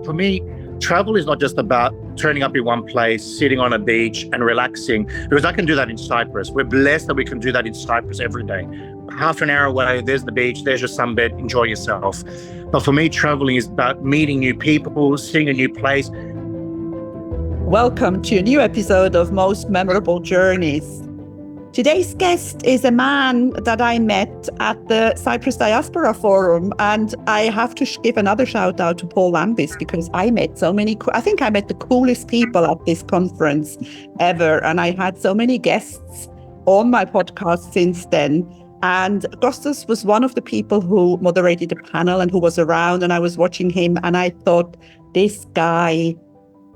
For me, travel is not just about turning up in one place, sitting on a beach and relaxing, because I can do that in Cyprus. We're blessed that we can do that in Cyprus every day. Half an hour away, there's the beach, there's your sunbed, enjoy yourself. But for me, traveling is about meeting new people, seeing a new place. Welcome to a new episode of Most Memorable Journeys. Today's guest is a man that I met at the Cyprus Diaspora Forum, and I have to give another shout out to Paul Lambis because I met I think I met the coolest people at this conference ever, and I had so many guests on my podcast since then. And Costas was one of the people who moderated the panel and who was around, and I was watching him and I thought, this guy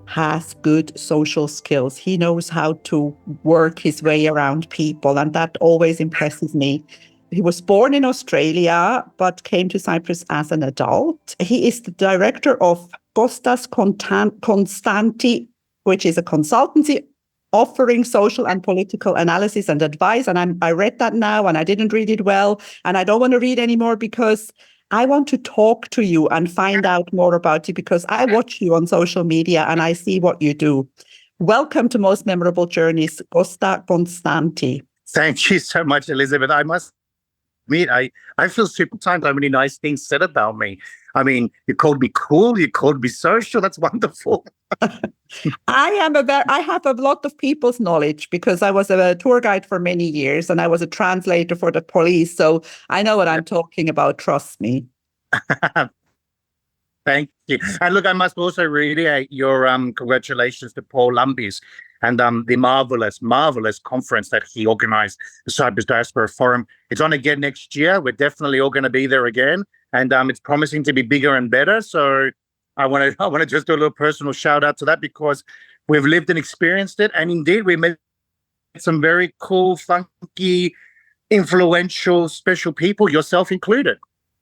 has good social skills. He knows how to work his way around people, and that always impresses me. He was born in Australia, but came to Cyprus as an adult. He is the director of Costa Constanti, which is a consultancy offering social and political analysis and advice. And I read that now, and I didn't read it well, and I don't want to read anymore because I want to talk to you and find out more about you, because I watch you on social media and I see what you do. Welcome to Most Memorable Journeys, Costa Constanti. Thank you so much, Elizabeth. I must admit, I feel super times how many nice things said about me. I mean, you called me cool, you called me social. That's wonderful. I have a lot of people's knowledge because I was a tour guide for many years and I was a translator for the police. So I know what I'm talking about. Trust me. Thank you. And look, I must also reiterate your congratulations to Paul Lambis and the marvelous conference that he organized, the Cyprus Diaspora Forum. It's on again next year. We're definitely all going to be there again, and it's promising to be bigger and better. So I want to just do a little personal shout out to that, because we've lived and experienced it, and indeed we met some very cool, funky, influential, special people, yourself included.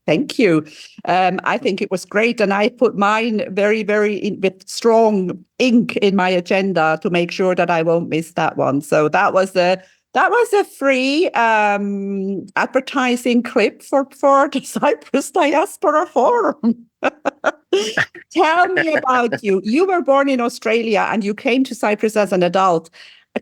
Thank you. I think it was great, and I put mine very, with strong ink in my agenda to make sure that I won't miss that one. So that was a free advertising clip for the Cyprus Diaspora Forum. Tell me about you. You were born in Australia and you came to Cyprus as an adult.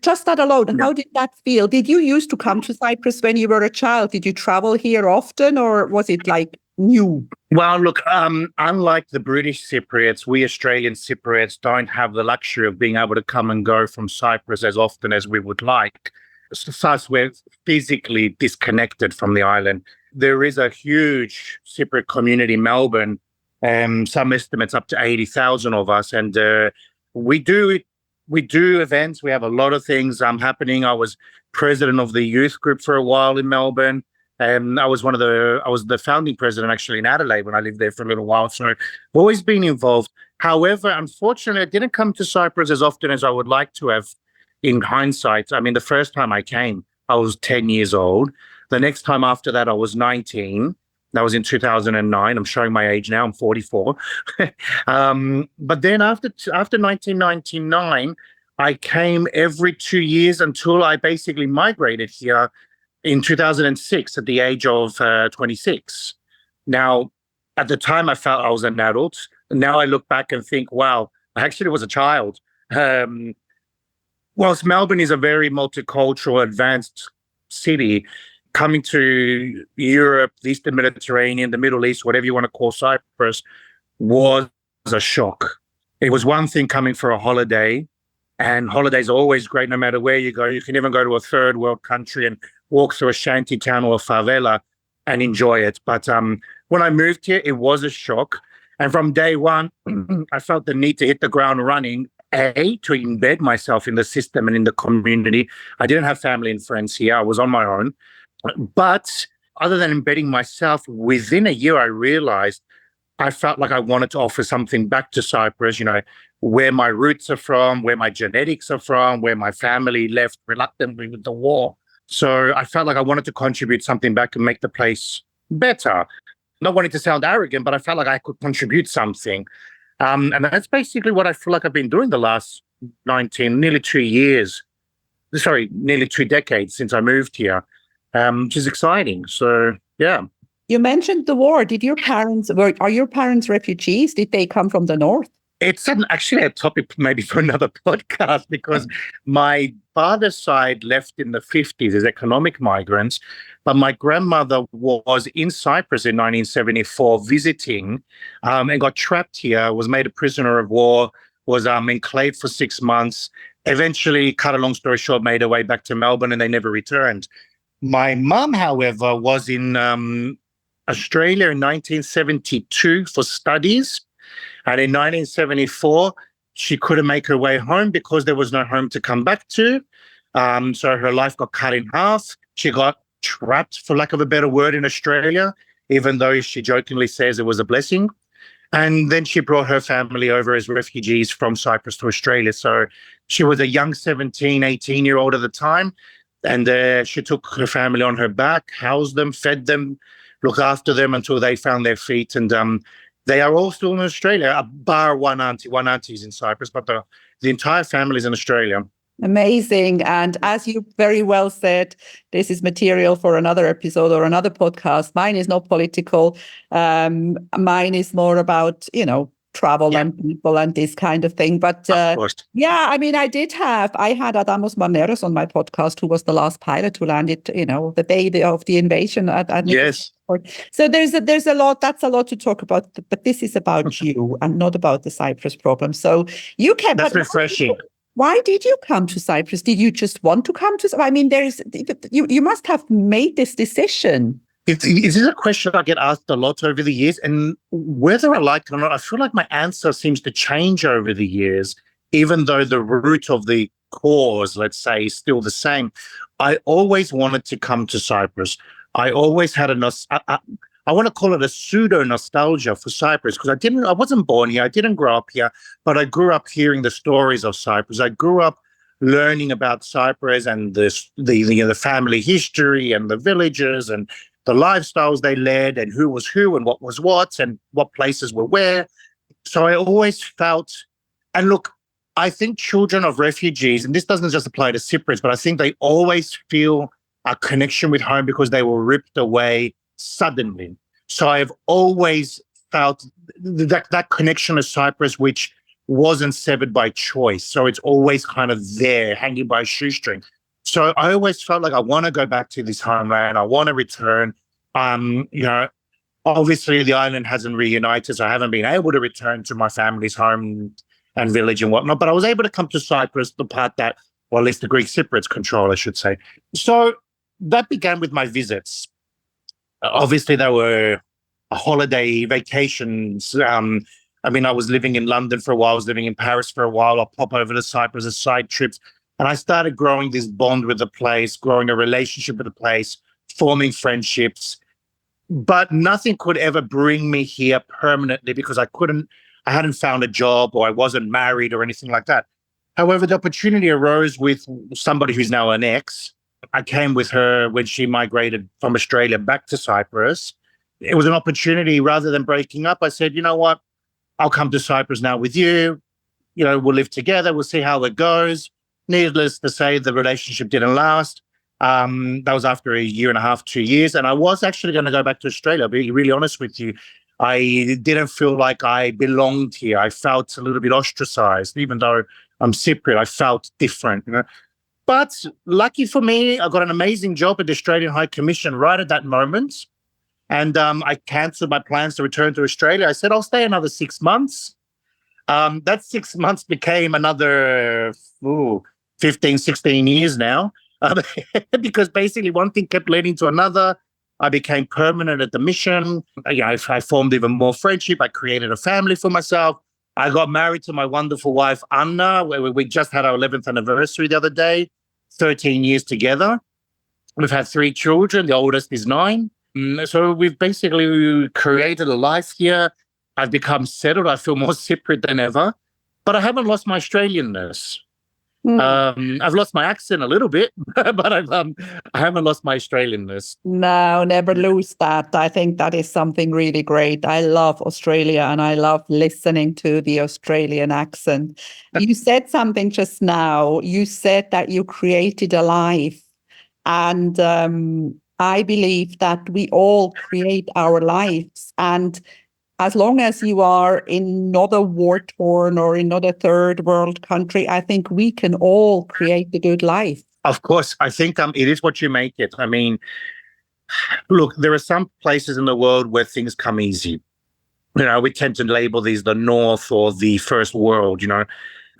Just that alone, how did that feel? Did you used to come to Cyprus when you were a child? Did you travel here often, or was it like new? Well, look, unlike the British Cypriots, we Australian Cypriots don't have the luxury of being able to come and go from Cyprus as often as we would like. Thus, we're physically disconnected from the island. There is a huge Cypriot community in Melbourne, some estimates up to 80,000 of us, and we do events. We have a lot of things happening. I was president of the youth group for a while in Melbourne. I was the founding president actually in Adelaide when I lived there for a little while. So I've always been involved. However, unfortunately, I didn't come to Cyprus as often as I would like to have in hindsight. I mean, the first time I came, I was 10 years old. The next time after that, I was 19. That was in 2009. I'm showing my age now. I'm 44. But then after 1999, I came every 2 years until I basically migrated here in 2006 at the age of 26. Now, at the time, I felt I was an adult. Now I look back and think, wow, I actually was a child. Whilst Melbourne is a very multicultural, advanced city, coming to Europe, the Eastern Mediterranean, the Middle East, whatever you want to call Cyprus, was a shock. It was one thing coming for a holiday, and holidays are always great no matter where you go. You can even go to a third world country and walk through a shanty town or a favela and enjoy it. But when I moved here, it was a shock. And from day one, I felt the need to hit the ground running, to embed myself in the system and in the community. I didn't have family and friends here. I was on my own. But other than embedding myself, within a year, I realized I felt like I wanted to offer something back to Cyprus, where my roots are from, where my genetics are from, where my family left reluctantly with the war. So I felt like I wanted to contribute something back and make the place better. Not wanting to sound arrogant, but I felt like I could contribute something. And that's basically what I feel like I've been doing the last nearly 2 decades since I moved here. Which is exciting. So, yeah. You mentioned the war. Are your parents refugees? Did they come from the north? It's actually a topic maybe for another podcast because my father's side left in the 50s as economic migrants, but my grandmother was in Cyprus in 1974 visiting and got trapped here, was made a prisoner of war, was enclaved for 6 months, eventually, cut a long story short, made her way back to Melbourne and they never returned. My mum, however, was in Australia in 1972 for studies. And in 1974, she couldn't make her way home because there was no home to come back to. So her life got cut in half. She got trapped, for lack of a better word, in Australia, even though she jokingly says it was a blessing. And then she brought her family over as refugees from Cyprus to Australia. So she was a young 17, 18-year-old at the time. And she took her family on her back, housed them, fed them, looked after them until they found their feet. And they are all still in Australia, bar one auntie. One auntie's in Cyprus, but the entire family's in Australia. Amazing. And as you very well said, this is material for another episode or another podcast. Mine is not political. Mine is more about, travel and people and this kind of thing. But I mean, I had Adamos Maneros on my podcast, who was the last pilot who landed, the day of the invasion at Yes. So there's a lot, that's a lot to talk about, but this is about you and not about the Cyprus problem. So you came. That's refreshing. Why did you come to Cyprus? Did you just want to come to? I mean, you must have made this decision. This is a question I get asked a lot over the years, and whether I like it or not, I feel like my answer seems to change over the years, even though the root of the cause, let's say, is still the same. I always wanted to come to Cyprus. I always had I want to call it a pseudo nostalgia for Cyprus because I wasn't born here. I didn't grow up here, but I grew up hearing the stories of Cyprus. I grew up learning about Cyprus and the family history and the villages and the lifestyles they led and who was who and what was what and what places were where. So I always felt, and look, I think children of refugees, and this doesn't just apply to Cypriots, but I think they always feel a connection with home because they were ripped away suddenly. So I've always felt that connection to Cyprus, which wasn't severed by choice. So it's always kind of there, hanging by a shoestring. So I always felt like I want to go back to this homeland. I want to return. Obviously the island hasn't reunited, so I haven't been able to return to my family's home and village and whatnot. But I was able to come to Cyprus, the part that, well, at least the Greek Cypriots control, I should say. So that began with my visits. Obviously, there were holiday vacations. I was living in London for a while. I was living in Paris for a while. I'll pop over to Cyprus as side trips. And I started growing this bond with the place, growing a relationship with the place, forming friendships. But nothing could ever bring me here permanently because I hadn't found a job or I wasn't married or anything like that. However, the opportunity arose with somebody who's now an ex. I came with her when she migrated from Australia back to Cyprus. It was an opportunity. Rather than breaking up, I said, you know what? I'll come to Cyprus now with you. We'll live together. We'll see how it goes. Needless to say, the relationship didn't last. That was after a year and a half, 2 years. And I was actually going to go back to Australia. I'll be really honest with you. I didn't feel like I belonged here. I felt a little bit ostracized. Even though I'm Cypriot, I felt different. But lucky for me, I got an amazing job at the Australian High Commission right at that moment. And I cancelled my plans to return to Australia. I said, I'll stay another 6 months. That 6 months became another 15, 16 years now. Because basically one thing kept leading to another. I became permanent at the mission. I formed even more friendship. I created a family for myself. I got married to my wonderful wife, Anna, where we just had our 11th anniversary the other day, 13 years together. We've had 3 children. The oldest is 9. So we've basically created a life here. I've become settled. I feel more Cypriot than ever, but I haven't lost my Australianness. I've lost my accent a little bit, but I haven't lost my Australianness. No, never lose that. I think that is something really great. I love Australia and I love listening to the Australian accent. You said something just now. You said that you created a life. And I believe that we all create our lives. And as long as you are in not a war-torn or in not a third world country, I think we can all create a good life. Of course, I think it is what you make it. I mean, look, there are some places in the world where things come easy. We tend to label these the North or the First World.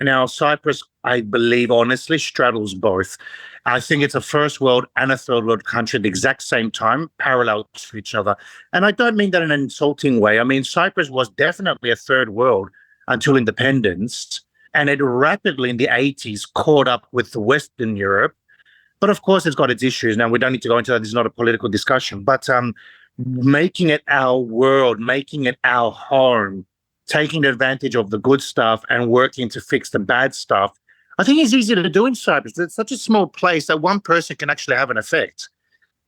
Now, Cyprus, I believe, honestly, straddles both. I think it's a first world and a third world country at the exact same time, parallel to each other. And I don't mean that in an insulting way. I mean, Cyprus was definitely a third world until independence. And it rapidly in the 80s caught up with the Western Europe. But of course, it's got its issues. Now, we don't need to go into that. This is not a political discussion. But making it our world, making it our home, taking advantage of the good stuff and working to fix the bad stuff, I think it's easy to do in Cyprus. It's such a small place that one person can actually have an effect.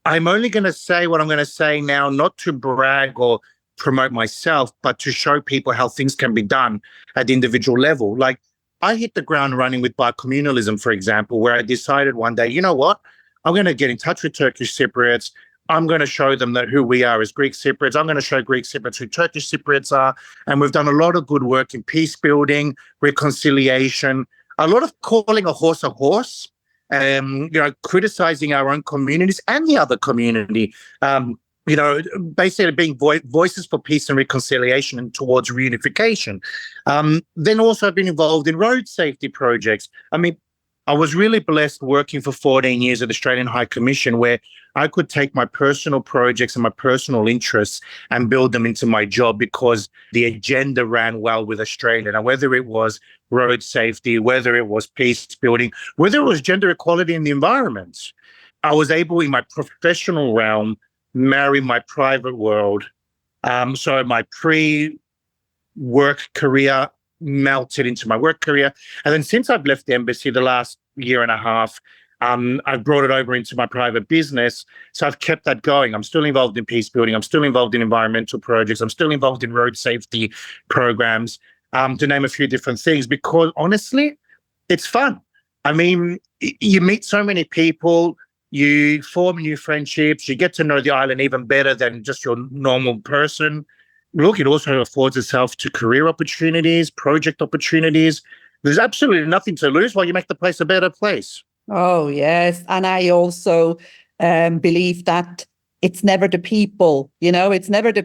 I'm only going to say what I'm going to say now, not to brag or promote myself, but to show people how things can be done at the individual level. Like, I hit the ground running with bicommunalism, for example, where I decided one day, you know what? I'm going to get in touch with Turkish Cypriots. I'm going to show them that who we are as Greek Cypriots. I'm going to show Greek Cypriots who Turkish Cypriots are. And we've done a lot of good work in peace building, reconciliation, a lot of calling a horse, criticizing our own communities and the other community, basically being voices for peace and reconciliation and towards reunification. Then also I've been involved in road safety projects. I mean, I was really blessed working for 14 years at the Australian High Commission, where I could take my personal projects and my personal interests and build them into my job because the agenda ran well with Australia. Now, whether it was road safety, whether it was peace building, whether it was gender equality in the environment, I was able in my professional realm marry my private world. So my pre-work career melted into my work career. And then since I've left the embassy the last year and a half, I've brought it over into my private business. So I've kept that going. I'm still involved in peace building. I'm still involved in environmental projects. I'm still involved in road safety programs, to name a few different things, because honestly, it's fun. I mean, you meet so many people, you form new friendships, you get to know the island even better than just your normal person. Look, it also affords itself to career opportunities, project opportunities. There's absolutely nothing to lose while you make the place a better place. Oh, yes. And I also believe that it's never the people, it's never the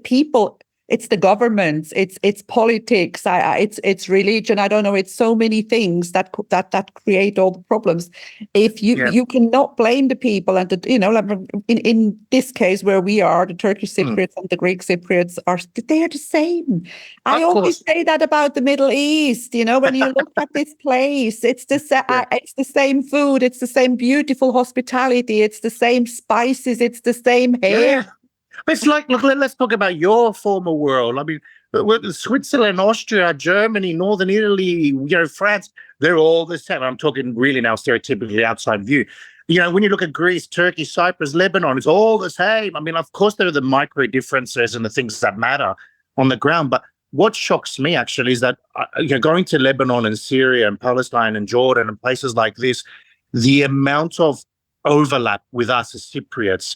people. It's the governments, it's politics, it's religion. I don't know. It's so many things that create all the problems. If you cannot blame the people, and in this case where we are, the Turkish Cypriots and the Greek Cypriots they are the same. I always say that about the Middle East. When you look at this place, it's the same food, it's the same beautiful hospitality, it's the same spices, it's the same hair. Yeah. It's like, look, let's talk about your former world. I mean, Switzerland, Austria, Germany, Northern Italy, France, they're all the same. I'm talking really now stereotypically outside view. When you look at Greece, Turkey, Cyprus, Lebanon, it's all the same. I mean, of course, there are the micro differences and the things that matter on the ground. But what shocks me actually is that going to Lebanon and Syria and Palestine and Jordan and places like this, the amount of overlap with us as Cypriots,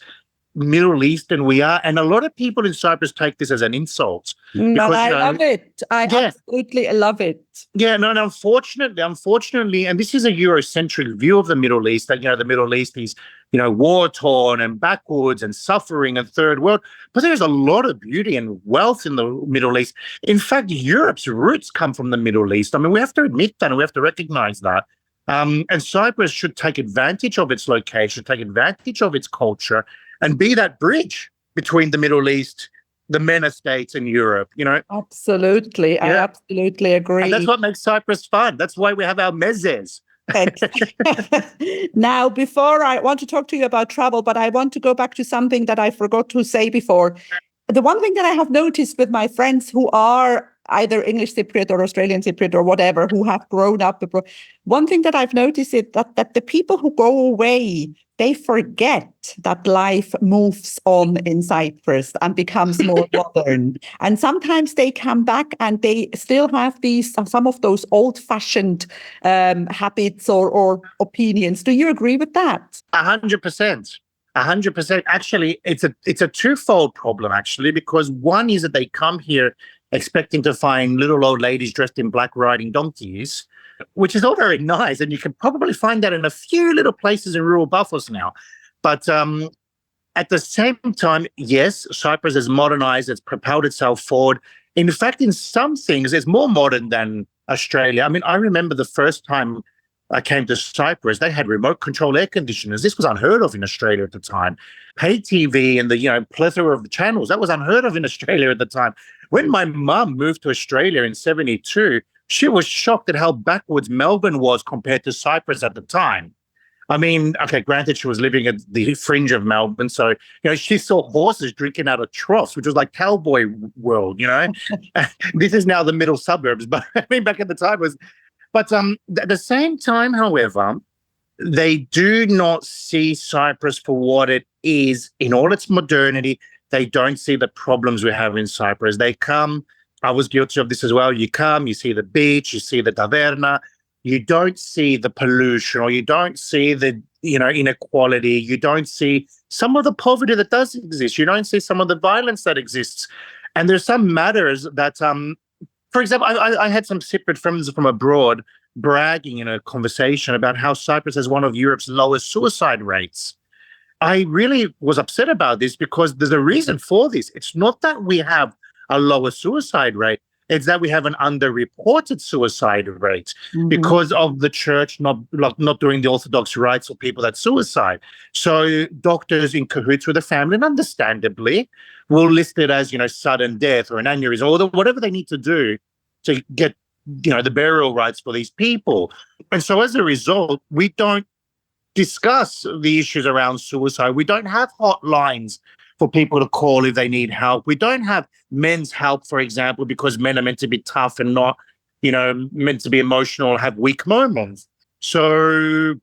Middle Eastern we are, and a lot of people in Cyprus take this as an insult. But I love it. I absolutely love it. Yeah, no, and unfortunately, and this is a Eurocentric view of the Middle East, that the Middle East is war-torn and backwards and suffering and third world. But there's a lot of beauty and wealth in the Middle East. In fact, Europe's roots come from the Middle East. I mean, we have to admit that, and we have to recognize that. And Cyprus should take advantage of its location, take advantage of its culture, and be that bridge between the Middle East, the MENA states, and Europe. Absolutely, I absolutely agree. And that's what makes Cyprus fun. That's why we have our mezes. Now, before I want to talk to you about travel, but I want to go back to something that I forgot to say before. The one thing that I have noticed with my friends who are either English Cypriot or Australian Cypriot or whatever, who have grown up abroad, one thing that I've noticed is that the people who go away, they forget that life moves on in Cyprus and becomes more modern. And sometimes they come back and they still have some of those old-fashioned habits or opinions. Do you agree with that? 100%. 100%. Actually, it's a twofold problem, actually, because one is that they come here expecting to find little old ladies dressed in black riding donkeys, which is all very nice. And you can probably find that in a few little places in rural Buffos now. But at the same time, yes, Cyprus has modernized, it's propelled itself forward. In fact, in some things, it's more modern than Australia. I mean, I remember the first time I came to Cyprus, they had remote control air conditioners. This was unheard of in Australia at the time. Pay TV and the plethora of the channels, that was unheard of in Australia at the time. When my mum moved to Australia in 72, she was shocked at how backwards Melbourne was compared to Cyprus at the time. I mean, okay, granted, she was living at the fringe of Melbourne. So, she saw horses drinking out of troughs, which was like cowboy world, This is now the middle suburbs. But I mean, back at the time it was. But at the same time, however, they do not see Cyprus for what it is in all its modernity. They don't see the problems we have in Cyprus. They come, I was guilty of this as well. You come, you see the beach, you see the taverna. You don't see the pollution, or you don't see the, inequality. You don't see some of the poverty that does exist. You don't see some of the violence that exists. And there's some matters that, for example, I had some Cypriot friends from abroad bragging in a conversation about how Cyprus has one of Europe's lowest suicide rates. I really was upset about this because there's a reason for this. It's not that we have a lower suicide rate. It's that we have an underreported suicide rate because of the church not doing the orthodox rites for people that suicide. So doctors in cahoots with the family, and understandably, will list it as, sudden death or an aneurysm or whatever they need to do to get, the burial rites for these people. And so as a result, we don't discuss the issues around suicide. We don't have hotlines for people to call if they need help. We don't have men's help, for example, because men are meant to be tough and not, meant to be emotional, have weak moments. So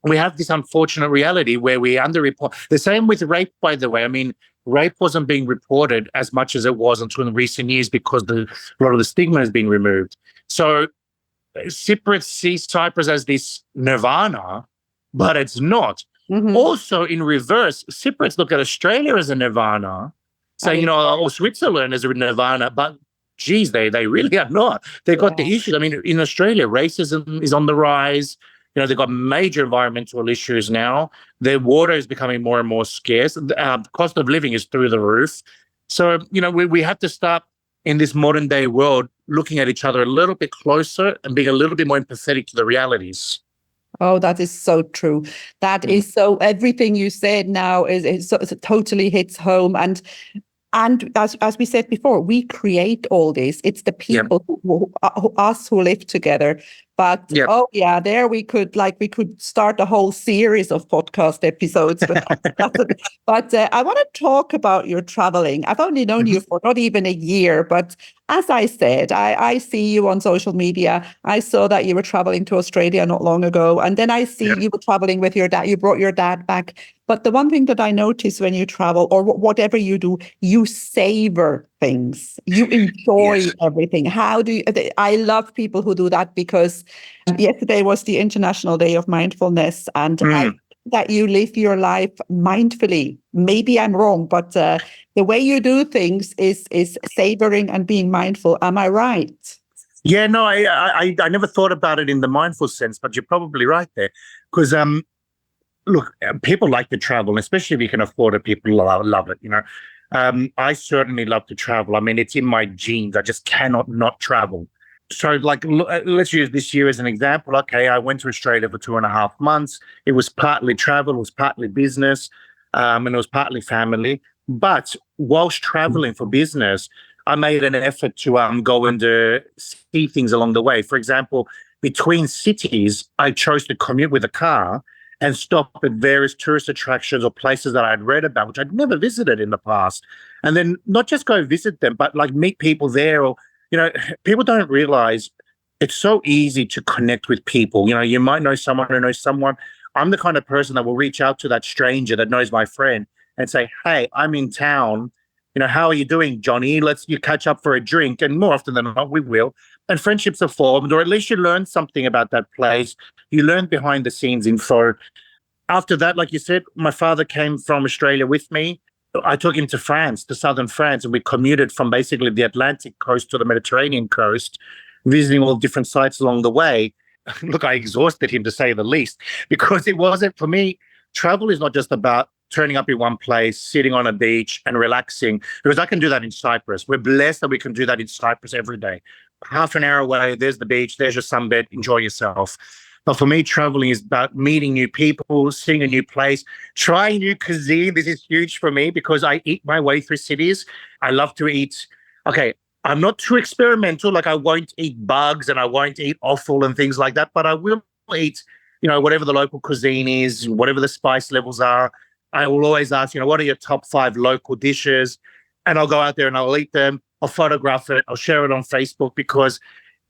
we have this unfortunate reality where we underreport. The same with rape, by the way. I mean, rape wasn't being reported as much as it was until in recent years because a lot of the stigma has been removed. So Cypriots see Cyprus as this nirvana, but it's not. Also, in reverse, Cypriots look at Australia as a nirvana, saying, Switzerland is a nirvana, but geez, they really are not. They've got the issues. I mean, in Australia, racism is on the rise. They've got major environmental issues now. Their water is becoming more and more scarce. The cost of living is through the roof. So, we have to start in this modern day world looking at each other a little bit closer and being a little bit more empathetic to the realities. Oh, that is so true. That is so, everything you said now is so, it totally hits home. And as we said before, we create all this. It's the people us who live together. But there we could start a whole series of podcast episodes. But I want to talk about your traveling. I've only known you for not even a year, but as I said, I see you on social media. I saw that you were traveling to Australia not long ago, and then I see you were traveling with your dad. You brought your dad back. But the one thing that I notice when you travel or whatever you do, you savor things. You enjoy everything. I love people who do that because yesterday was the International Day of Mindfulness, and that you live your life mindfully. Maybe I'm wrong, but the way you do things is savoring and being mindful. Am I right? Yeah, no, I never thought about it in the mindful sense, but you're probably right there. Because look, people like to travel, especially if you can afford it. People love it. I certainly love to travel. I mean, it's in my genes. I just cannot not travel. So, let's use this year as an example. Okay, I went to Australia for 2.5 months. It was partly travel, it was partly business, and it was partly family. But whilst traveling for business, I made an effort to go and see things along the way. For example, between cities, I chose to commute with a car and stop at various tourist attractions or places that I'd read about, which I'd never visited in the past. And then not just go visit them, but meet people there. Or, people don't realize it's so easy to connect with people. You might know someone who knows someone. I'm the kind of person that will reach out to that stranger that knows my friend and say, hey, I'm in town. How are you doing, Johnny? Let's you catch up for a drink. And more often than not, we will. And friendships are formed, or at least you learn something about that place. You learn behind the scenes info. After that, like you said, my father came from Australia with me. I took him to France, to southern France, and we commuted from basically the Atlantic coast to the Mediterranean coast, visiting all different sites along the way. Look, I exhausted him to say the least, because it wasn't for me. Travel is not just about turning up in one place, sitting on a beach and relaxing, because I can do that in Cyprus. We're blessed that we can do that in Cyprus every day. Half an hour away, there's the beach, there's your sunbed, enjoy yourself. But for me, traveling is about meeting new people, seeing a new place, trying new cuisine. This is huge for me because I eat my way through cities. I love to eat. Okay, I'm not too experimental. Like I won't eat bugs and I won't eat offal and things like that, but I will eat, whatever the local cuisine is, whatever the spice levels are. I will always ask, what are your top 5 local dishes? And I'll go out there and I'll eat them. I'll photograph it. I'll share it on Facebook because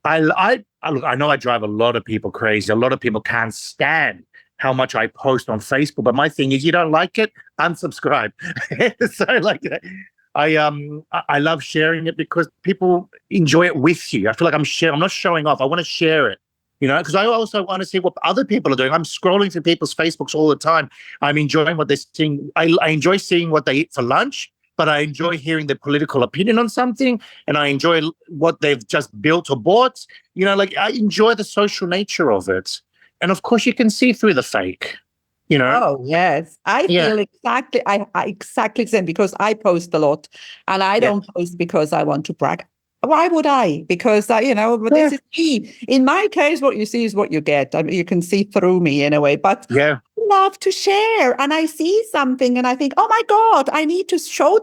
look, I know I drive a lot of people crazy. A lot of people can't stand how much I post on Facebook. But my thing is, you don't like it, unsubscribe. So like, I love sharing it because people enjoy it with you. I feel like I'm not showing off. I want to share it, because I also want to see what other people are doing. I'm scrolling through people's Facebooks all the time. I'm enjoying what they're seeing. I enjoy seeing what they eat for lunch, but I enjoy hearing their political opinion on something, and I enjoy what they've just built or bought. Like I enjoy the social nature of it. And of course, you can see through the fake, Oh, yes. I Yeah. feel exactly, I exactly the same because I post a lot and I Yeah. don't post because I want to brag. Why would I? Because, but Yeah. this is me. In my case, what you see is what you get. I mean, you can see through me in a way, but Yeah. I love to share. And I see something and I think, oh my God, I need to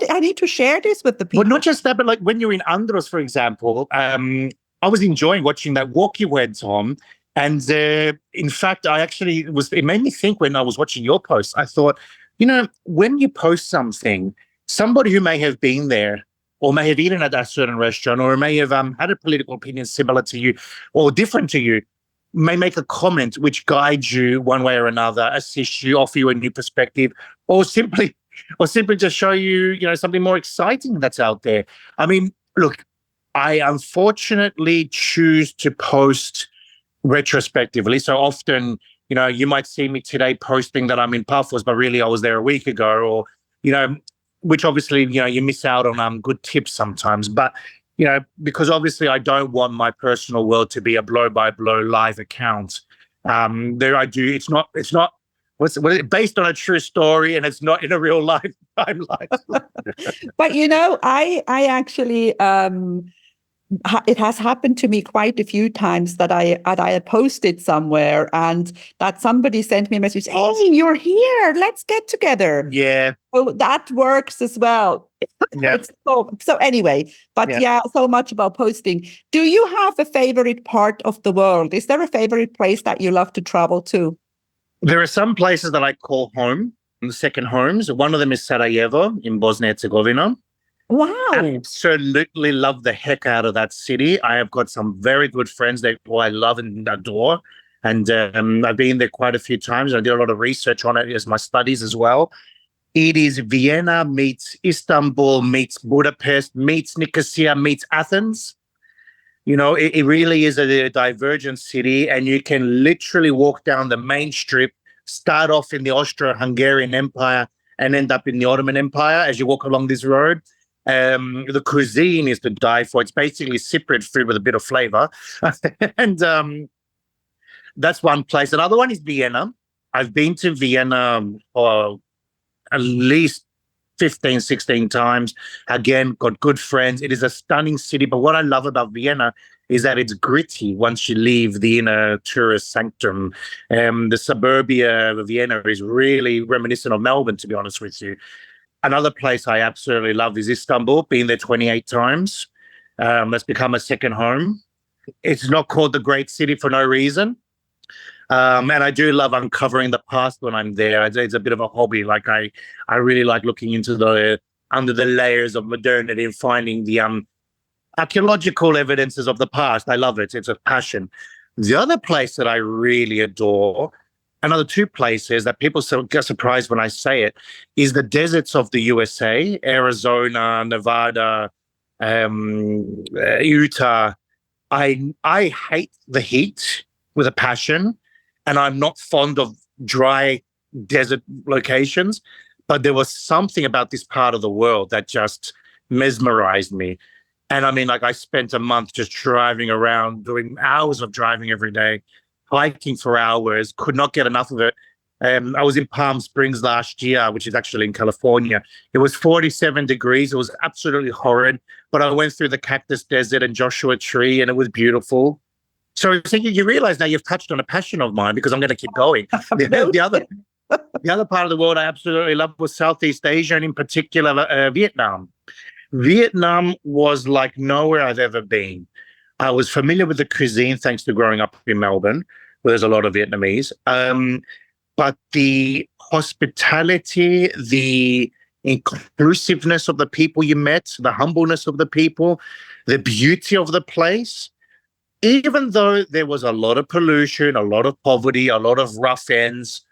I need to share this with the people. But not just that, but like when you're in Andros, for example, I was enjoying watching that walk you went on. And in fact, it made me think when I was watching your posts, I thought, when you post something, somebody who may have been there or may have eaten at that certain restaurant or may have had a political opinion similar to you or different to you, may make a comment which guides you one way or another, assist you, offer you a new perspective, or simply just show you, something more exciting that's out there. I mean, look, I unfortunately choose to post retrospectively. So often, you might see me today posting that I'm in Paphos, but really I was there a week ago, or, which obviously, you miss out on good tips sometimes. But, because obviously I don't want my personal world to be a blow by blow live account. It's not what is it, based on a true story, and it's not in a real life timeline. But I actually it has happened to me quite a few times that I had posted somewhere and that somebody sent me a message, hey, you're here, let's get together. Yeah. So that works as well. Yeah. So anyway, but so much about posting. Do you have a favorite part of the world? Is there a favorite place that you love to travel to? There are some places that I call home, the second homes. One of them is Sarajevo in Bosnia-Herzegovina. Wow. Absolutely love the heck out of that city. I have got some very good friends there who I love and adore. And I've been there quite a few times. I did a lot of research on it as my studies as well. It is Vienna meets Istanbul meets Budapest meets Nicosia meets Athens. It really is a divergent city, and you can literally walk down the main strip, start off in the Austro-Hungarian Empire and end up in the Ottoman Empire as you walk along this road. The cuisine is to die for. It's basically Cypriot food with a bit of flavor. And that's one place. Another one is Vienna. I've been to Vienna for at least 15, 16 times. Again, got good friends. It is a stunning city. But what I love about Vienna is that it's gritty once you leave the inner tourist sanctum. The suburbia of Vienna is really reminiscent of Melbourne, to be honest with you. Another place I absolutely love is Istanbul, been there 28 times. That's become a second home. It's not called the great city for no reason. And I do love uncovering the past when I'm there. It's a bit of a hobby. Like I really like looking into under the layers of modernity and finding the archaeological evidences of the past. I love it. It's a passion. The other place that I really adore, another two places that people get surprised when I say it, is the deserts of the USA, Arizona, Nevada, Utah. I hate the heat with a passion, and I'm not fond of dry desert locations, but there was something about this part of the world that just mesmerized me. And I mean, like, I spent a month just driving around, doing hours of driving every day, hiking for hours, could not get enough of it. I was in Palm Springs last year, which is actually in California. It was 47 degrees. It was absolutely horrid. But I went through the Cactus Desert and Joshua Tree, and it was beautiful. So you realize now you've touched on a passion of mine, because I'm going to keep going. The other part of the world I absolutely love was Southeast Asia, and in particular Vietnam. Vietnam was like nowhere I've ever been. I was familiar with the cuisine thanks to growing up in Melbourne, where there's a lot of Vietnamese. But the hospitality, the inclusiveness of the people you met, the humbleness of the people, the beauty of the place, even though there was a lot of pollution, a lot of poverty, a lot of rough ends,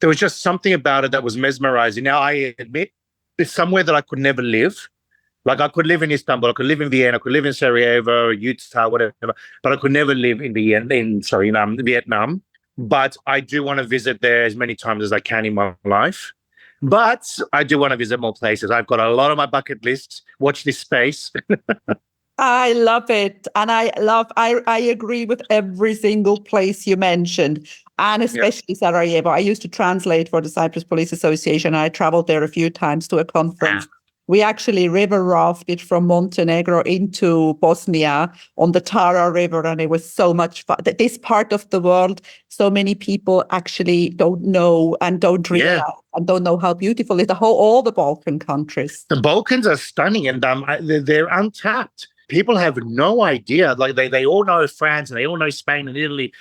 there was just something about it that was mesmerizing. Now, I admit it's somewhere that I could never live. Like, I could live in Istanbul, I could live in Vienna, I could live in Sarajevo, Utah, whatever, but I could never live in Vietnam. But I do want to visit there as many times as I can in my life. But I do want to visit more places. I've got a lot on my bucket list. Watch this space. I love it. And I agree with every single place you mentioned, and especially Sarajevo. I used to translate for the Cyprus Police Association. I traveled there a few times to a conference. We actually river rafted from Montenegro into Bosnia on the Tara River, and it was so much fun. This part of the world, so many people actually don't know and don't realize and don't know how beautiful it is. All the Balkan countries. The Balkans are stunning, and they're untapped. People have no idea. Like, they all know France, and they all know Spain and Italy.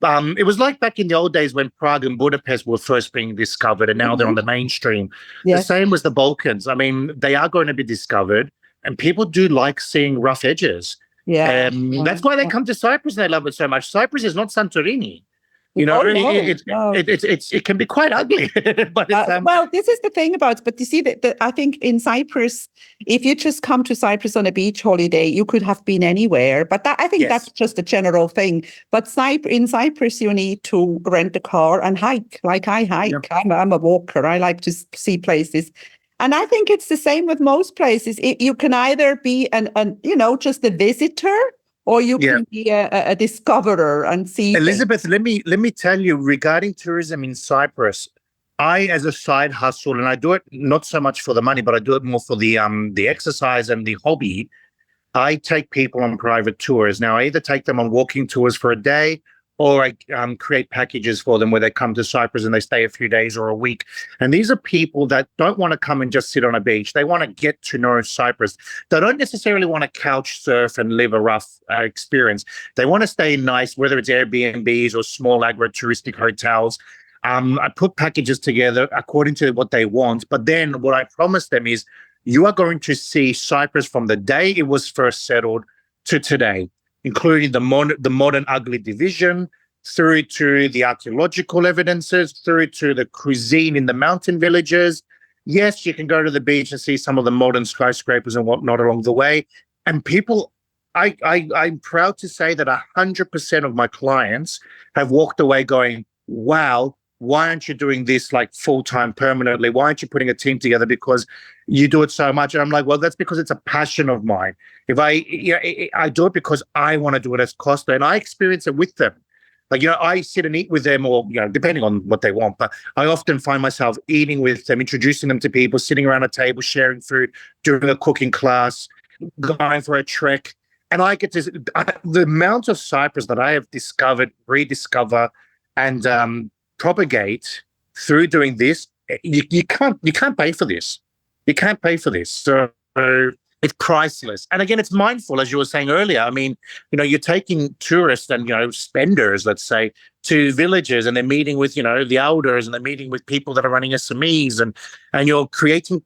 It was like back in the old days when Prague and Budapest were first being discovered, and now they're on the mainstream. Yes. The same with the Balkans. I mean, they are going to be discovered, and people do like seeing rough edges. Yeah. That's why they come to Cyprus and they love it so much. Cyprus is not Santorini. You know, it can be quite ugly. But well, this is the thing about, but you see that I think in Cyprus, if you just come to Cyprus on a beach holiday, you could have been anywhere. But I think that's just a general thing. But in Cyprus, you need to rent a car and hike. Like, I hike. Yep. I'm a walker. I like to see places. And I think it's the same with most places. You can either be just a visitor, or you can be a discoverer and see. Elizabeth, let me tell you, regarding tourism in Cyprus, I, as a side hustle, and I do it not so much for the money, but I do it more for the exercise and the hobby. I take people on private tours. Now, I either take them on walking tours for a day, or I create packages for them where they come to Cyprus and they stay a few days or a week. And these are people that don't want to come and just sit on a beach. They want to get to know Cyprus. They don't necessarily want to couch surf and live a rough experience. They want to stay nice, whether it's Airbnbs or small agro-touristic hotels. I put packages together according to what they want. But then what I promise them is, you are going to see Cyprus from the day it was first settled to today, including the modern ugly division, through to the archaeological evidences, through to the cuisine in the mountain villages. Yes, you can go to the beach and see some of the modern skyscrapers and whatnot along the way. And people, I'm proud to say that 100% of my clients have walked away going, wow, why aren't you doing this like full-time permanently? Why aren't you putting a team together? Because you do it so much. And I'm like, well, that's because it's a passion of mine. If I do it because I want to do it as Costa, and I experience it with them. Like, I sit and eat with them, or, depending on what they want, but I often find myself eating with them, introducing them to people, sitting around a table, sharing food, doing a cooking class, going for a trek. And I get the amount of Cyprus that I have discovered, rediscover, and propagate through doing this, you can't pay for this. You can't pay for this. So it's priceless. And again, it's mindful, as you were saying earlier. I mean, you're taking tourists and, spenders, let's say, to villages, and they're meeting with, the elders, and they're meeting with people that are running SMEs, and you're creating,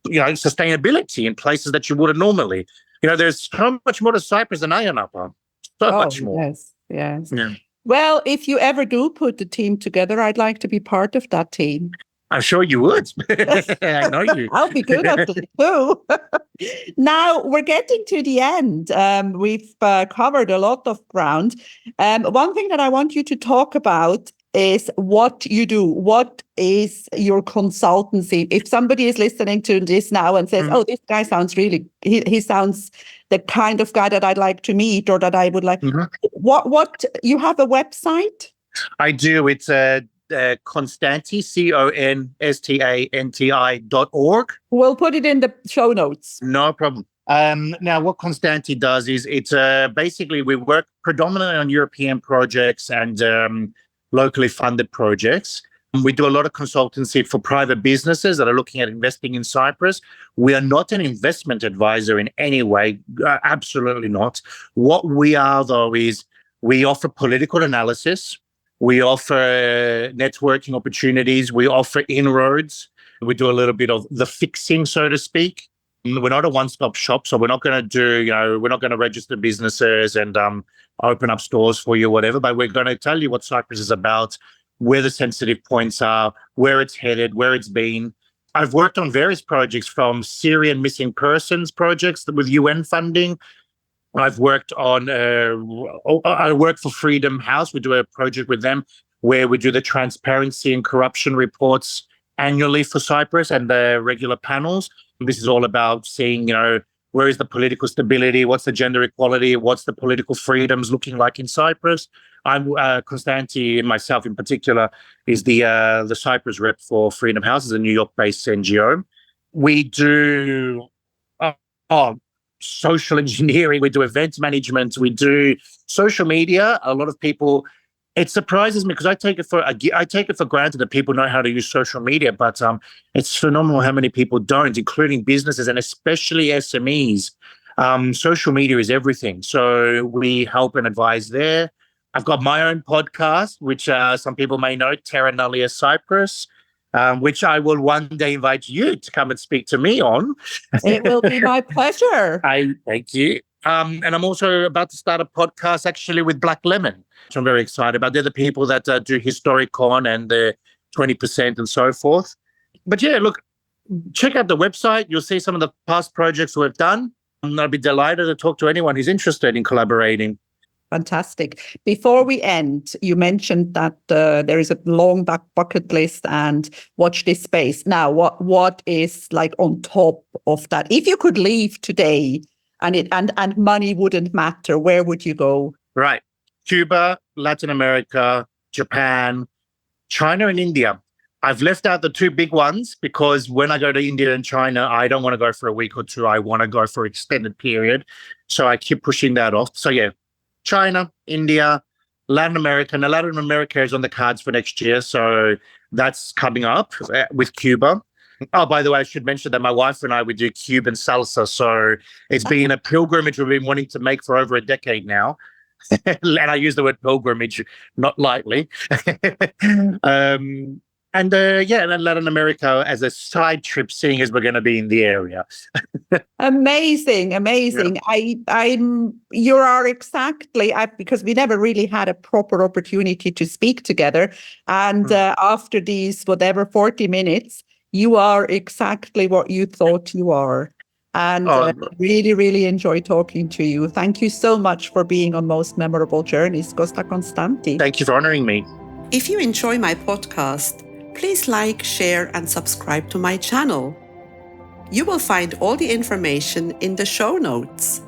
sustainability in places that you wouldn't normally. There's so much more to Cyprus than Ayia. So much more. Yes. Yeah. Well, if you ever do put the team together, I'd like to be part of that team. I'm sure you would. I know you. I'll be good at it too. Now, we're getting to the end. We've covered a lot of ground. One thing that I want you to talk about is what you do. What is your consultancy? If somebody is listening to this now and says, oh, this guy sounds he sounds the kind of guy that I'd like to meet or that I would like. What you have a website? I do. It's Constanti, CONSTANTI.org. We'll put it in the show notes. No problem. Now, what Constanti does is it's basically we work predominantly on European projects and locally funded projects. We do a lot of consultancy for private businesses that are looking at investing in Cyprus. We are not an investment advisor in any way, absolutely not. What we are, though, is we offer political analysis. We offer networking opportunities. We offer inroads. We do a little bit of the fixing, so to speak. We're not a one-stop shop, so we're not going to we're not going to register businesses and open up stores for you, whatever, but we're going to tell you what Cyprus is about, where the sensitive points are, where it's headed, where it's been. I've worked on various projects, from Syrian missing persons projects with UN funding. I've worked on, I work for Freedom House. We do a project with them where we do the transparency and corruption reports annually for Cyprus and the regular panels. This is all about seeing, where is the political stability? What's the gender equality? What's the political freedoms looking like in Cyprus? I'm Constanti, myself in particular, is the Cyprus rep for Freedom House, is a New York-based NGO. We do social engineering. We do event management. We do social media. A lot of people. It surprises me because I take it for granted that people know how to use social media, but it's phenomenal how many people don't, including businesses and especially SMEs. Social media is everything. So we help and advise there. I've got my own podcast, which some people may know, Terra Nullius Cyprus, which I will one day invite you to come and speak to me on. It will be my pleasure. Thank you. And I'm also about to start a podcast actually with Black Lemon, which I'm very excited about. They're the people that do Historicon and the 20% and so forth. But yeah, look, check out the website. You'll see some of the past projects we've done. I'd be delighted to talk to anyone who's interested in collaborating. Fantastic. Before we end, you mentioned that there is a long bucket list and watch this space. Now, what is like on top of that? If you could leave today and money wouldn't matter, where would you go? Right. Cuba, Latin America, Japan, China and India. I've left out the two big ones because when I go to India and China, I don't want to go for a week or two. I want to go for an extended period. So I keep pushing that off. So yeah, China, India, Latin America. Now, Latin America is on the cards for next year. So that's coming up with Cuba. Oh, by the way, I should mention that my wife and I, we do Cuban salsa. So it's been a pilgrimage we've been wanting to make for over a decade now. And I use the word pilgrimage not lightly. And then Latin America as a side trip, seeing as we're going to be in the area. Amazing. Yeah. You are exactly, because we never really had a proper opportunity to speak together. And after these, 40 minutes, you are exactly what you thought you are. And really, really enjoy talking to you. Thank you so much for being on Most Memorable Journeys, Costa Constanti. Thank you for honoring me. If you enjoy my podcast, please like, share, and subscribe to my channel. You will find all the information in the show notes.